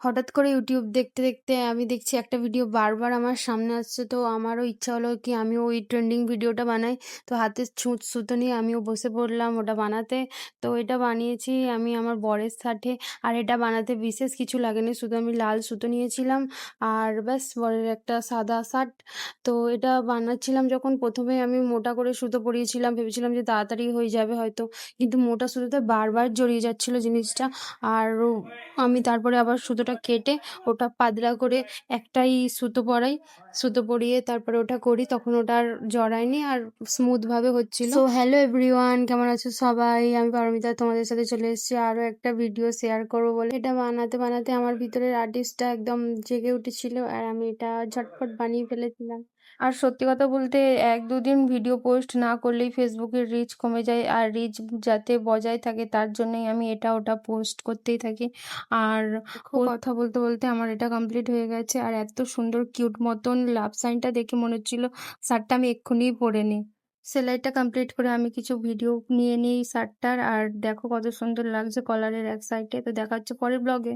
হঠাৎ করে ইউটিউব দেখতে দেখতে আমি দেখছি একটা ভিডিও বারবার আমার সামনে আসছে, তো আমারও ইচ্ছা হলো কি আমিও ওই ট্রেন্ডিং ভিডিওটা বানাই। তো হাতে ছুঁচ সুতো নিয়ে আমিও বসে পড়লাম ওটা বানাতে। তো এটা বানিয়েছি আমি আমার বরের সাথে। আর এটা বানাতে বিশেষ কিছু লাগেনি, শুধু আমি লাল সুতো নিয়েছিলাম আর ব্যাস বরের একটা সাদা শার্ট। তো এটা বানাচ্ছিলাম যখন প্রথমে আমি মোটা করে সুতো পরিয়েছিলাম, ভেবেছিলাম যে তাড়াতাড়ি হয়ে যাবে হয়তো, কিন্তু মোটা সুতোতে বারবার জড়িয়ে যাচ্ছিল জিনিসটা। আর আমি তারপরে আবার সুতোটা কেটে ওটা পাতলা করে একটাই সুতো পরাই। সুতো পরিয়ে তারপরে ওটা করি, তখন ওটা আর জড়ায়নি আর স্মুথ ভাবে হচ্ছিল। সো হ্যালো এভরিওয়ান, কেমন আছো সবাই? আমি পারমিতা তোমাদের সাথে চলে এসেছি আরও একটা ভিডিও শেয়ার করবো বলে। এটা বানাতে বানাতে আমার ভিতরের আর্টিস্টটা একদম জেগে উঠেছিল আর আমি এটা ঝটপট বানিয়ে ফেলেছিলাম। আর সত্যি কথা বলতে ১-২ দিন ভিডিও পোস্ট না করলেই ফেসবুকের রিচ কমে যায়, আর রিচ যাতে বজায় থাকে তার জন্যই আমি এটা ওটা পোস্ট করতেই থাকি। আর কথা বলতে বলতে আমার এটা কমপ্লিট হয়ে গেছে, আর এত সুন্দর কিউট মতন লাভ সাইনটা দেখে মনে হচ্ছিল শার্টটা আমি এক্ষুনিই পরে নিই। সেলাইটা কমপ্লিট করে আমি কিছু ভিডিও নিয়ে নিই শার্টটার, আর দেখো কত সুন্দর লাগছে কলারের এক সাইডে। তো দেখা হচ্ছে পরের ব্লগে।